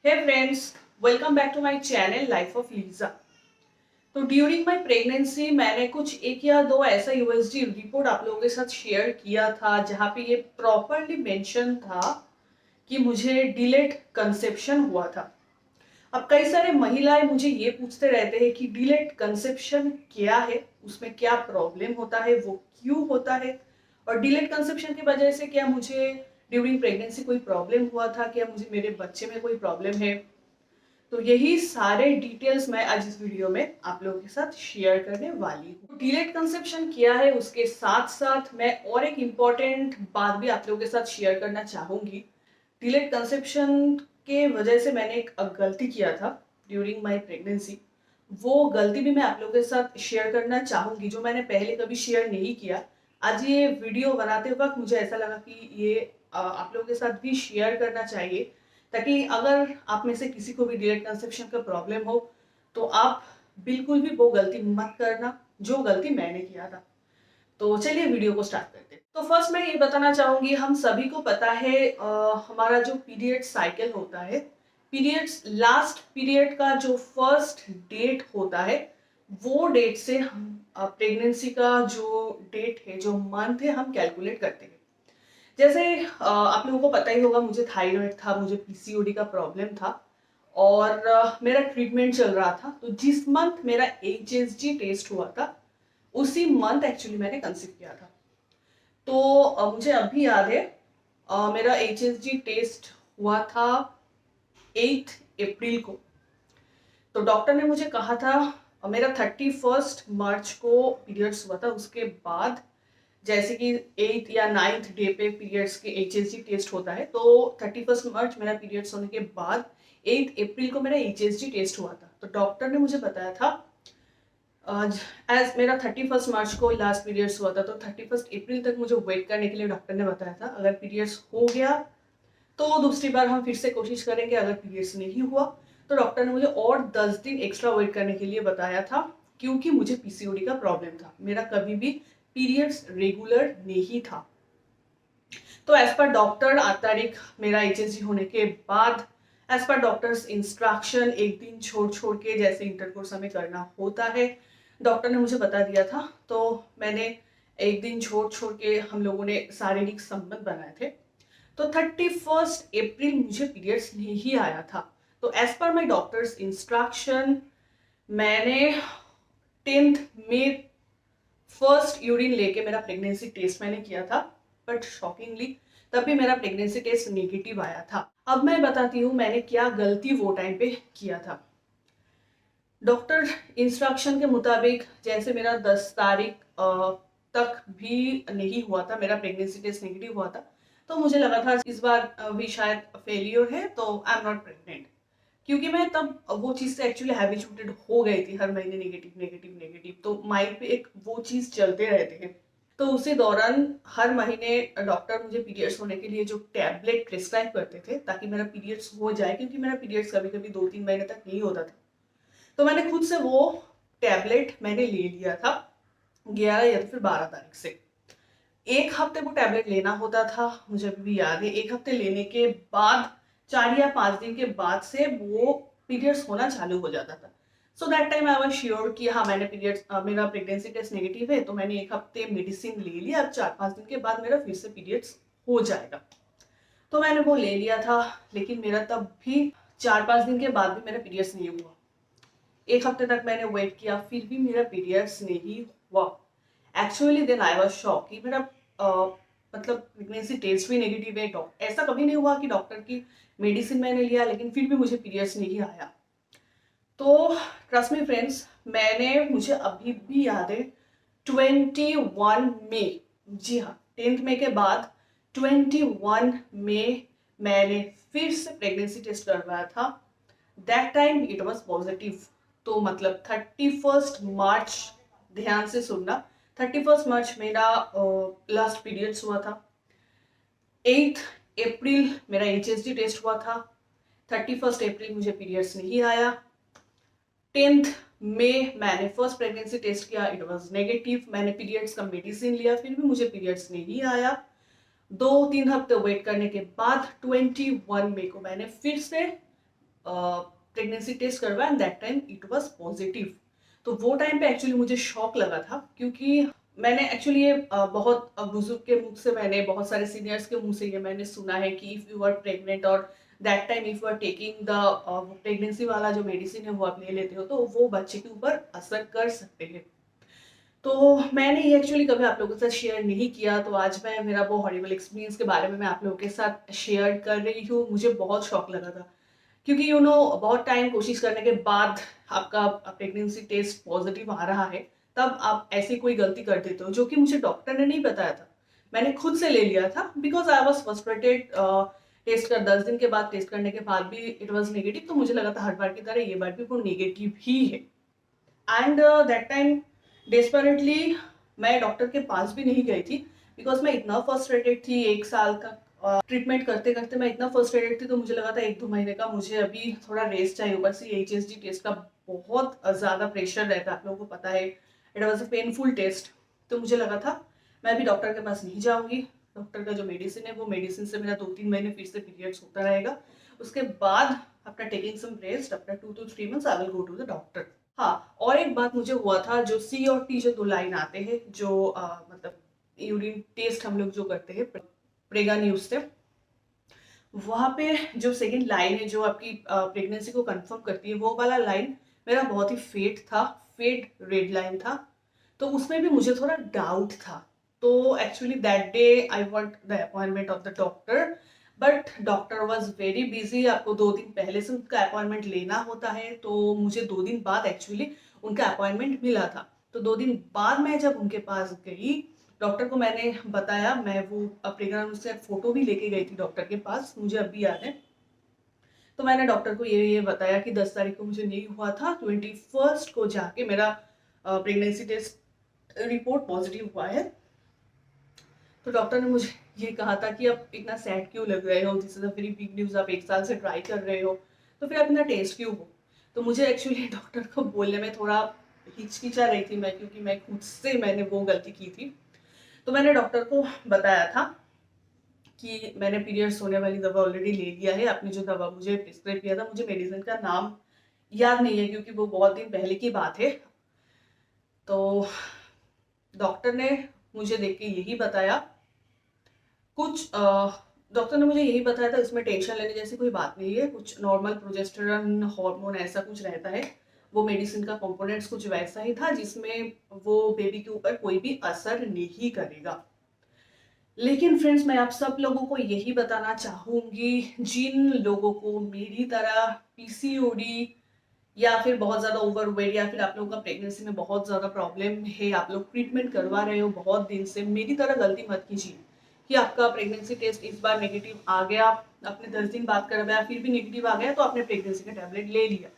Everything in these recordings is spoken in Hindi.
Hey friends, welcome back to my channel Life of Lisa। तो ड्यूरिंग माय प्रेगनेंसी मैंने कुछ एक या दो ऐसा यूएसजी रिपोर्ट आप लोगों के साथ शेयर किया था जहां पे ये प्रॉपरली मेंशन था कि मुझे डिलेड कंसेप्शन हुआ था। अब कई सारे महिलाएं मुझे ये पूछते रहते हैं कि डिलेड कंसेप्शन क्या है, उसमें क्या प्रॉब्लम होता है, वो क्यों होता है, और डिलेड कंसेप्शन की वजह से क्या मुझे ड्यूरिंग प्रेगनेंसी कोई प्रॉब्लम हुआ था, क्या मुझे मेरे बच्चे में कोई प्रॉब्लम है। तो यही सारे डिटेल्स मैं आज इस वीडियो में आप लोगों के साथ शेयर करने वाली हूँ। डिलेड कंसेप्शन क्या है, उसके साथ साथ मैं और एक इम्पॉर्टेंट बात भी आप लोगों के साथ शेयर करना चाहूंगी। डिलेड कंसेप्शन के वजह से मैंने एक गलती किया था ड्यूरिंग माय प्रेगनेंसी। वो गलती भी मैं आप लोगों के साथ शेयर करना चाहूंगी जो मैंने पहले कभी शेयर नहीं किया। आज ये वीडियो बनाते वक्त मुझे ऐसा लगा कि ये आप लोगों के साथ भी शेयर करना चाहिए, ताकि अगर आप में से किसी को भी डिलेड कंसेप्शन का प्रॉब्लम हो तो आप बिल्कुल भी वो गलती मत करना जो गलती मैंने किया था। तो चलिए वीडियो को स्टार्ट करते हैं। तो फर्स्ट मैं ये बताना चाहूंगी, हम सभी को पता है हमारा जो पीरियड साइकिल होता है, पीरियड्स लास्ट पीरियड का जो फर्स्ट डेट होता है वो डेट से हम प्रेगनेंसी का जो डेट है, जो मंथ है, हम कैलकुलेट करते हैं। जैसे आप लोगों को पता ही होगा, मुझे थायराइड था, मुझे पीसीओडी का प्रॉब्लम था और मेरा ट्रीटमेंट चल रहा था। तो जिस मंथ मेरा एचएसजी टेस्ट हुआ था उसी मंथ एक्चुअली मैंने कंसीव किया था। तो मुझे अभी याद है, मेरा एचएसजी टेस्ट हुआ था 8 अप्रैल को। तो डॉक्टर ने मुझे कहा था, मेरा 31 मार्च को पीरियड्स हुआ था, उसके बाद जैसे कि 8 या 9th डे पे पीरियड्स के एचएसजी टेस्ट होता है, तो 31 मार्च मेरा पीरियड्स होने के बाद 8 अप्रैल को मेरा एचएसजी टेस्ट हुआ था। तो डॉक्टर ने मुझे बताया था, एज मेरा 31 मार्च को लास्ट पीरियड्स हुआ था, तो 31 अप्रैल तक मुझे वेट करने के लिए डॉक्टर ने बताया था। अगर पीरियड्स हो गया तो दूसरी बार हम फिर से कोशिश करेंगे, अगर पीरियड्स नहीं हुआ तो डॉक्टर ने मुझे और 10 दिन एक्स्ट्रा वेट करने के लिए बताया था, क्योंकि मुझे पीसीओडी का प्रॉब्लम था, मेरा कभी भी पीरियड्स रेगुलर नहीं था। तो एज पर डॉक्टर 8 तारीख मेरा एचएसजी होने के बाद, एज पर डॉक्टर्स इंस्ट्रक्शन एक दिन छोड़ छोड़ के जैसे इंटरकोर्स हमें करना होता है, डॉक्टर ने मुझे बता दिया था। तो मैंने एक दिन छोड़ छोड़ के हम लोगों ने शारीरिक संबंध बनाए थे। तो 31 अप्रैल मुझे पीरियड्स नहीं आया था। तो एज पर माई डॉक्टर्स इंस्ट्रक्शन मैंने 10th मई फर्स्ट यूरिन लेके मेरा प्रेगनेंसी टेस्ट मैंने किया था, बट शॉकिंगली तब भी मेरा प्रेगनेंसी टेस्ट नेगेटिव आया था। अब मैं बताती हूँ मैंने क्या गलती वो टाइम पे किया था। डॉक्टर इंस्ट्रक्शन के मुताबिक जैसे मेरा 10 तारीख तक भी नहीं हुआ था, मेरा प्रेगनेंसी टेस्ट नेगेटिव हुआ था, तो मुझे लगा था इस बार भी शायद फेलियर है, तो आई एम नॉट प्रेग्नेंट। क्योंकि मैं तब वो चीज़ से एक्चुअली हैबिचुएटेड हो गई थी, हर महीने नेगेटिव नेगेटिव नेगेटिव, तो माइंड पे एक वो चीज़ चलते रहते हैं। तो उसी दौरान हर महीने डॉक्टर मुझे पीरियड्स होने के लिए जो टैबलेट प्रिस्क्राइब करते थे ताकि मेरा पीरियड्स हो जाए, क्योंकि मेरा पीरियड्स कभी कभी 2-3 महीने तक नहीं होता था। तो मैंने खुद से वो टैबलेट मैंने ले लिया था 11 या फिर 12 तारीख से। एक हफ्ते वो टैबलेट लेना होता था, मुझे अभी भी याद है। एक हफ्ते लेने के बाद 4 या 5 दिन के बाद से वो पीरियड्स होना चालू हो जाता था। So that time I was sure कि हाँ, मैंने पीरियड्स, मेरा प्रेगनेंसी टेस्ट नेगेटिव है, तो मैंने एक हफ्ते मेडिसिन ले लिया, अब 4-5 दिन के बाद मेरा फिर से पीरियड्स हो जाएगा। तो मैंने वो ले लिया था, लेकिन मेरा तब भी 4-5 दिन के बाद भी मेरा पीरियड्स नहीं हुआ। एक हफ्ते तक मैंने वेट किया, फिर भी मेरा पीरियड्स नहीं हुआ। Actually then I was shock कि मेरा मतलब प्रेगनेंसी टेस्ट भी नेगेटिव है। डॉक्टर, ऐसा कभी नहीं हुआ कि डॉक्टर की मेडिसिन मैंने लिया लेकिन फिर भी मुझे पीरियड्स नहीं आया। तो ट्रस्ट मी फ्रेंड्स, मुझे अभी भी याद है 21 मई, जी हाँ, 10th मई के बाद 21 मई मैंने फिर से प्रेगनेंसी टेस्ट करवाया था। That time it was positive. तो मतलब 31 मार्च, ध्यान से सुनना, 31 मार्च मेरा लास्ट पीरियड्स हुआ था। 8 अप्रैल मेरा एचएसडी टेस्ट हुआ था। 31 अप्रैल मुझे पीरियड्स नहीं आया। 10th मई मैंने फर्स्ट प्रेगनेंसी टेस्ट किया, इट वाज नेगेटिव। मैंने पीरियड्स का मेडिसिन लिया, फिर भी मुझे पीरियड्स नहीं आया। 2-3 हफ्ते वेट करने के बाद 21 मई को मैंने फिर से प्रेगनेंसी टेस्ट करवाया and that time it was positive. तो वो टाइम पे एक्चुअली मुझे शॉक लगा था, क्योंकि मैंने एक्चुअली ये बहुत बुजुर्ग के मुख से, मैंने बहुत सारे सीनियर्स के मुंह से ये मैंने सुना है कि इफ़ यू आर प्रेग्नेंट और that time if you are taking the pregnancy वाला जो मेडिसिन है वो आप ले लेते हो तो वो बच्चे के ऊपर असर कर सकते हैं। तो मैंने ये एक्चुअली कभी आप लोगों के साथ शेयर नहीं किया, तो आज मैं मेरा वो हॉरिबल एक्सपीरियंस के बारे में मैं आप लोगों के साथ शेयर कर रही हूँ। मुझे बहुत शौक लगा था, क्योंकि बहुत टाइम कोशिश करने के बाद आपका प्रेगनेंसी टेस्ट पॉजिटिव आ रहा है, तब आप ऐसी कोई गलती कर देते हो जो कि मुझे डॉक्टर ने नहीं बताया था, मैंने खुद से ले लिया था। Because I was frustrated. Test कर 10 दिन के बाद टेस्ट करने के बाद भी इट वॉज नेगेटिव, तो मुझे लगा था हर बार की तरह ये बार भी वो नेगेटिव ही है। एंड दैट टाइम डेस्परेटली मैं डॉक्टर के पास भी नहीं गई थी, बिकॉज मैं इतना फ्रस्ट्रेटेड थी। 1 साल का ट्रीटमेंट करते करते मैं इतना फ्रस्ट्रेटेड थी, तो मुझे लगा था 1-2 महीने का मुझे अभी थोड़ा रेस्ट चाहिए। ऊपर से HSG टेस्ट का बहुत ज़्यादा प्रेशर रहता है, आप लोगों को पता है। It was a painful test. तो मुझे लगा था मैं अभी डॉक्टर के पास नहीं जाऊंगी, डॉक्टर का जो मेडिसिन है वो मेडिसिन से मेरा 2-3 महीने फिर से पीरियड्स होता रहेगा। उसके बाद after taking some rest after 2 to 3 months I will go to the doctor. हाँ, और एक बात मुझे हुआ था, जो C और T जो 2 लाइन आते हैं, जो मतलब यूरिन टेस्ट हम लोग जो करते हैं प्रेगा न्यूज से, वहां पे जो सेकंड लाइन है जो आपकी प्रेगनेंसी को कंफर्म करती है, वो वाला लाइन मेरा बहुत ही फेड रेड लाइन था। तो उसमें भी मुझे थोड़ा डाउट था। तो actually that day I want the appointment of the doctor, but doctor was very busy. आपको 2 दिन पहले से उनका अपॉइंटमेंट लेना होता है, तो मुझे 2 दिन बाद एक्चुअली उनका अपॉइंटमेंट मिला था। तो 2 दिन बाद मैं जब उनके पास गई, डॉक्टर को मैंने बताया, मैं वो प्रेगनेंट से फोटो भी लेके गई थी डॉक्टर के पास, मुझे अभी याद है। तो मैंने डॉक्टर को ये बताया कि 10 तारीख को मुझे नहीं हुआ था, 21st को जाके मेरा प्रेगनेंसी टेस्ट रिपोर्ट पॉजिटिव हुआ है। तो डॉक्टर ने मुझे ये कहा था कि आप इतना सैड क्यों लग रहे हो, this is a very big news, आप 1 साल से ट्राई कर रहे हो, तो फिर आप इतना टेस्ट क्यों हो। तो मुझे एक्चुअली डॉक्टर को बोलने में थोड़ा हिचकिचा रही थी मैं, क्योंकि मैं खुद से मैंने वो गलती की थी। तो मैंने डॉक्टर को बताया था कि मैंने पीरियड्स होने वाली दवा ऑलरेडी ले लिया है। आपने जो दवा मुझे प्रिस्क्राइब किया था, मुझे मेडिसिन का नाम याद नहीं है क्योंकि वो बहुत दिन पहले की बात है। तो डॉक्टर ने मुझे देख के यही बताया, कुछ डॉक्टर ने मुझे यही बताया था, इसमें टेंशन लेने जैसी कोई बात नहीं है, कुछ नॉर्मल प्रोजेस्टेरॉन हार्मोन ऐसा कुछ रहता है। वो मेडिसिन का कंपोनेंट्स कुछ वैसा ही था जिसमें वो बेबी के ऊपर कोई भी असर नहीं करेगा। लेकिन फ्रेंड्स, मैं आप सब लोगों को यही बताना चाहूंगी, जिन लोगों को मेरी तरह PCOD या फिर बहुत ज्यादा ओवरवेट, या फिर आप लोगों का प्रेगनेंसी में बहुत ज्यादा प्रॉब्लम है, आप लोग ट्रीटमेंट करवा रहे हो बहुत दिन से, मेरी तरह गलती मत कीजिए कि आपका प्रेगनेंसी टेस्ट इस बार नेगेटिव आ गया, आपने 10 दिन बाद करवाया फिर भी नेगेटिव आ गया, तो आपने प्रेगनेंसी का टैबलेट ले लिया।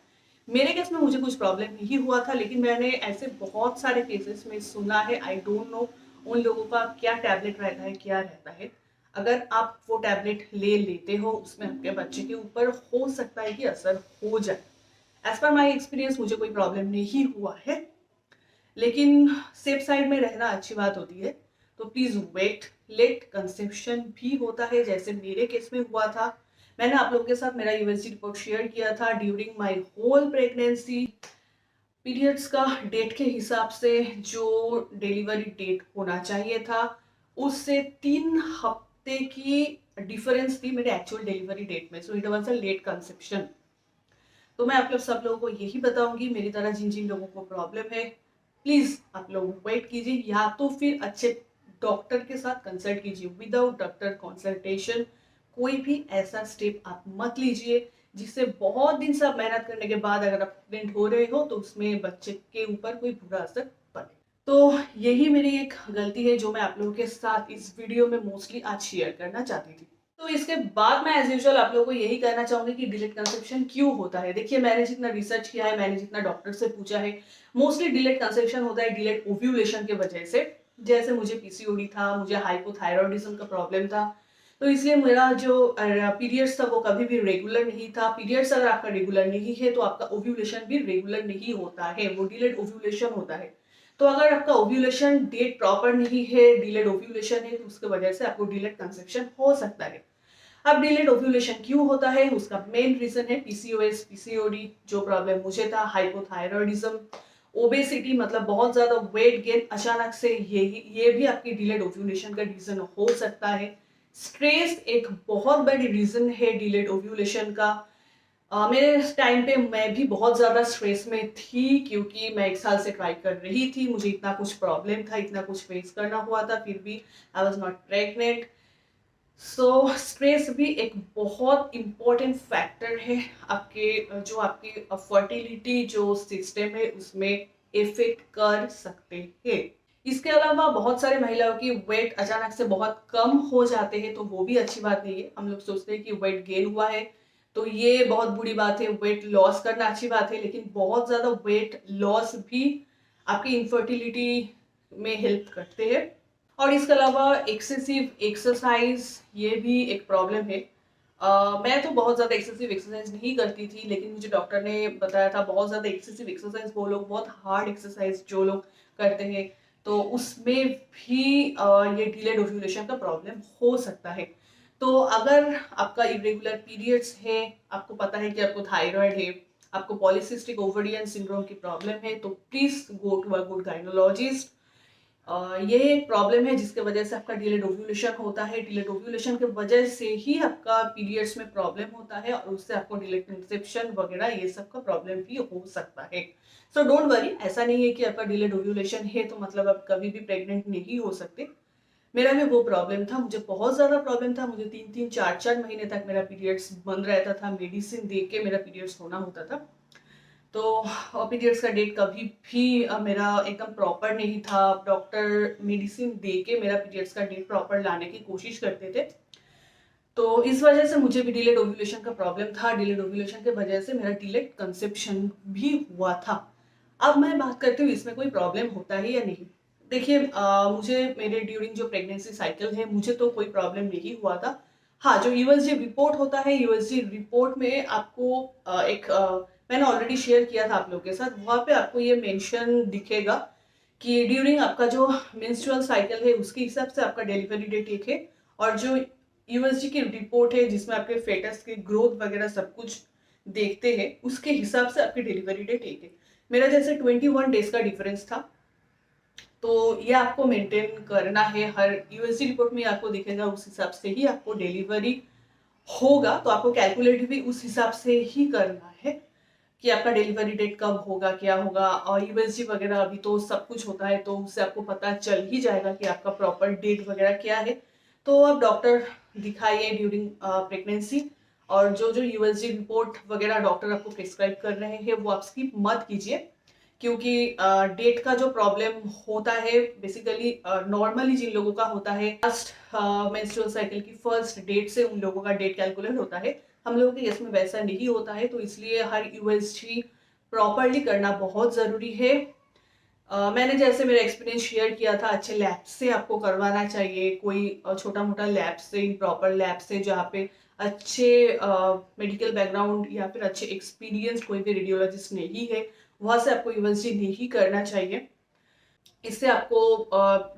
मेरे केस में मुझे कुछ प्रॉब्लम नहीं हुआ था, लेकिन मैंने ऐसे बहुत सारे केसेस में सुना है, आई डोंट नो उन लोगों का क्या टैबलेट रहता है, क्या रहता है। अगर आप वो टैबलेट ले लेते हो, उसमें आपके बच्चे के ऊपर हो सकता है कि असर हो जाए। एज पर माई एक्सपीरियंस मुझे कोई प्रॉब्लम नहीं हुआ है, लेकिन सेफ साइड में रहना अच्छी बात होती है। तो प्लीज वेट, लेट कंसेप्शन भी होता है, जैसे मेरे केस में हुआ था। मैंने आप लोगों के साथ मेरा USG रिपोर्ट शेयर किया था during my whole pregnancy. Periods का डेट के हिसाब से जो डिलीवरी डेट होना चाहिए था, उससे 3 हफ्ते की डिफरेंस थी मेरे एक्चुअल डिलीवरी डेट में। So it was a late conception. तो मैं आप लोग सब लोगों को यही बताऊंगी, मेरी तरह जिन जिन लोगों को प्रॉब्लम है, प्लीज आप लोग वेट कीजिए, या तो फिर अच्छे डॉक्टर के साथ कंसल्ट कीजिए। विदाउट डॉक्टर कंसल्टेशन कोई भी ऐसा स्टेप आप मत लीजिए जिससे बहुत दिन से आप मेहनत करने के बाद अगर आप प्रेग्नेंट हो रहे हो तो उसमें बच्चे के ऊपर कोई बुरा असर पड़े। तो यही मेरी एक गलती है जो मैं आप लोगों के साथ इस वीडियो में मोस्टली आज शेयर करना चाहती थी। तो इसके बाद मैं एज यूजुअल आप लोगों को यही कहना चाहूंगी कि डिलेट कंसेप्शन क्यों होता है। देखिए, मैंने जितना रिसर्च किया है, मैंने जितना डॉक्टर से पूछा है, मोस्टली डिलेट कंसेप्शन होता है डिलेट ओव्यूलेशन के वजह से। जैसे मुझे PCOD था, मुझे हाइपोथायरॉयडिज्म का प्रॉब्लम था, तो इसलिए मेरा जो पीरियड्स था वो कभी भी रेगुलर नहीं था। पीरियड्स अगर आपका रेगुलर नहीं है तो आपका ओव्यूलेशन भी रेगुलर नहीं होता है, वो डिलेड ओव्यूलेशन होता है। तो अगर आपका ओव्यूलेशन डेट प्रॉपर नहीं है, डिलेड ओव्यूलेशन है, तो उसकी वजह से आपको डिलेड कंसेप्शन हो सकता है। अब डिलेड ओव्यूलेशन क्यों होता है, उसका मेन रीजन है पीसीओएस, पीसीओडी, जो प्रॉब्लम मुझे था, हाइपोथायरॉयडिज्म, ओबेसिटी मतलब बहुत ज्यादा वेट गेन अचानक से, ये भी आपकी डिलेड ओव्यूलेशन का रीजन हो सकता है। स्ट्रेस एक बहुत बड़ी रीजन है डिलेड ओव्यूलेशन का। मेरे टाइम पे मैं भी बहुत ज्यादा स्ट्रेस में थी, क्योंकि मैं 1 साल से ट्राई कर रही थी, मुझे इतना कुछ प्रॉब्लम था, इतना कुछ फेस करना हुआ था, फिर भी I was not pregnant. So stress भी एक बहुत इम्पोर्टेंट फैक्टर है आपके जो आपकी फर्टिलिटी जो सिस्टम है उसमें इफेक्ट कर सकते हैं। इसके अलावा बहुत सारे महिलाओं की वेट अचानक से बहुत कम हो जाते हैं, तो वो भी अच्छी बात नहीं है। हम लोग सोचते हैं कि वेट गेन हुआ है तो ये बहुत बुरी बात है, वेट लॉस करना अच्छी बात है, लेकिन बहुत ज्यादा वेट लॉस भी आपकी इनफर्टिलिटी में हेल्प करते हैं। और इसके अलावा एक्सेसिव एक्सरसाइज, ये भी एक प्रॉब्लम है। मैं तो बहुत ज़्यादा एक्सेसिव एक्सरसाइज नहीं करती थी, लेकिन मुझे डॉक्टर ने बताया था बहुत ज़्यादा एक्सेसिव एक्सरसाइज वो लोग, बहुत हार्ड एक्सरसाइज जो लोग करते हैं, तो उसमें भी ये डिलेड ओव्यूलेशन का प्रॉब्लम हो सकता है। तो अगर आपका इरेगुलर पीरियड्स है, आपको पता है कि आपको थायराइड है, आपको पॉलीसिस्टिक ओवरियन सिंड्रोम की प्रॉब्लम है, तो please go to a good gynaecologist. ये एक प्रॉब्लम है जिसके वजह से आपका डिलेड ओव्यूलेशन होता है। डिलेड ओव्यूलेशन के वजह से ही आपका पीरियड्स में प्रॉब्लम होता है, और उससे आपको डिलेड कंसेप्शन वगैरह ये सब का प्रॉब्लम भी हो सकता है। सो डोंट वरी, ऐसा नहीं है कि आपका डिलेड ओव्यूलेशन है तो मतलब आप कभी भी प्रेग्नेंट नहीं हो सकते। मेरा भी वो प्रॉब्लम था, मुझे बहुत ज्यादा प्रॉब्लम था, मुझे 3-3, 4-4 महीने तक मेरा पीरियड्स बंद रहता था, मेडिसिन दे के मेरा पीरियड्स होना होता था। तो पीरियड्स का डेट कभी भी मेरा एकदम प्रॉपर नहीं था। डॉक्टर मेडिसिन दे के मेरा पीरियड्स का डेट प्रॉपर लाने की कोशिश करते थे, तो इस वजह से मुझे भी डिलेड ओव्यूलेशन का प्रॉब्लम था। डिलेड ओव्यूलेशन की वजह से मेरा डिलेड कंसेप्शन भी हुआ था। अब मैं बात करती हूँ इसमें कोई प्रॉब्लम होता है या नहीं। देखिए, मुझे मेरे ड्यूरिंग जो प्रेगनेंसी साइकिल है मुझे तो कोई प्रॉब्लम नहीं हुआ था। हाँ, जो यूएसजी रिपोर्ट होता है, यूएसजी रिपोर्ट में आपको मैंने ऑलरेडी शेयर किया था आप लोगों के साथ, वहाँ पे आपको ये मेंशन दिखेगा कि ड्यूरिंग आपका जो मेंस्ट्रुअल साइकिल है उसके हिसाब से आपका डिलीवरी डेट एक है, और जो यूएसजी की रिपोर्ट है जिसमें आपके फेटस की ग्रोथ वगैरह सब कुछ देखते हैं उसके हिसाब से आपकी डिलीवरी डेट एक है। मेरा जैसे 21 डेज का डिफरेंस था, तो ये आपको मेंटेन करना है। हर यूएसजी रिपोर्ट में आपको दिखेगा, उस हिसाब से ही आपको डिलीवरी होगा, तो आपको कैलकुलेट भी उस हिसाब से ही करना है कि आपका डिलीवरी डेट कब होगा, क्या होगा। और यूएसजी वगैरह अभी तो सब कुछ होता है, तो उससे आपको पता चल ही जाएगा कि आपका प्रॉपर डेट वगैरह क्या है। तो आप डॉक्टर दिखाइए ड्यूरिंग प्रेगनेंसी, और जो जो यूएसजी रिपोर्ट वगैरह डॉक्टर आपको प्रिस्क्राइब कर रहे हैं वो आप स्किप मत कीजिए, क्योंकि डेट का जो प्रॉब्लम होता है बेसिकली नॉर्मली जिन लोगों का होता है फर्स्ट मेंस्ट्रुअल साइकिल की फर्स्ट डेट से उन लोगों का डेट कैलकुलेट होता है। हम लोगों के केस में वैसा नहीं होता है, तो इसलिए हर यूएसजी प्रॉपरली करना बहुत ज़रूरी है। मैंने जैसे मेरा एक्सपीरियंस शेयर किया था, अच्छे लैब से आपको करवाना चाहिए, कोई छोटा मोटा लैब से, प्रॉपर लैब से जहाँ पे अच्छे मेडिकल बैकग्राउंड या फिर अच्छे एक्सपीरियंस कोई भी रेडियोलॉजिस्ट नहीं है, वहाँ से आपको यूएसजी नहीं करना चाहिए। इससे आपको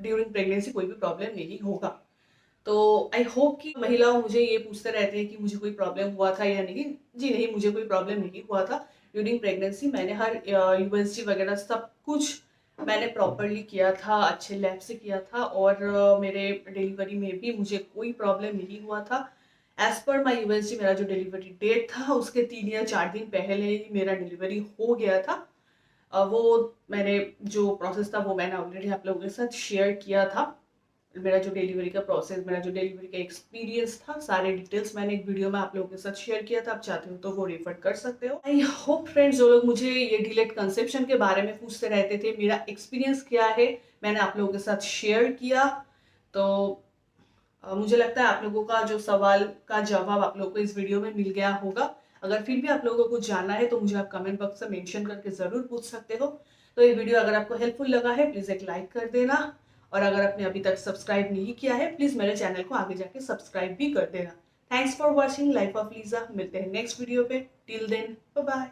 ड्यूरिंग प्रेगनेंसी कोई भी प्रॉब्लम नहीं होगा। तो आई होप कि महिला मुझे ये पूछते रहते हैं कि मुझे कोई प्रॉब्लम हुआ था या नहीं। जी नहीं, मुझे कोई प्रॉब्लम नहीं हुआ था ड्यूरिंग प्रेगनेंसी। मैंने हर यूएसजी वगैरह सब कुछ मैंने प्रॉपरली किया था, अच्छे लैब से किया था, और मेरे डिलीवरी में भी मुझे कोई प्रॉब्लम नहीं हुआ था। एज पर माई यूएसजी मेरा जो डिलीवरी डेट था उसके 3 या 4 दिन पहले ही मेरा डिलीवरी हो गया था। वो मैंने जो प्रोसेस था वो मैंने ऑलरेडी आप लोगों के साथ शेयर किया था। मेरा जो डिलीवरी का प्रोसेस, मेरा जो डिलीवरी का एक्सपीरियंस था, सारे डिटेल्स मैंने एक वीडियो में आप लोगों के साथ शेयर किया था। आप चाहते हो तो वो रेफर कर सकते हो। आई होप फ्रेंड्स, जो लोग मुझे ये डिलेड कंसेप्शन के बारे में पूछते रहते थे, मेरा एक्सपीरियंस क्या है मैंने आप लोगों के साथ शेयर किया। तो मुझे लगता है आप लोगों का जो सवाल का जवाब आप लोगों को इस वीडियो में मिल गया होगा। अगर फिर भी आप लोगों को जानना है तो मुझे आप कमेंट बॉक्स में मेंशन करके जरूर पूछ सकते हो। तो ये वीडियो अगर आपको हेल्पफुल लगा है प्लीज एक लाइक कर देना, और अगर आपने अभी तक सब्सक्राइब नहीं किया है प्लीज मेरे चैनल को आगे जाके सब्सक्राइब भी कर देना। Thanks for watching life of Lisa. मिलते हैं नेक्स्ट वीडियो पे। Till then bye bye.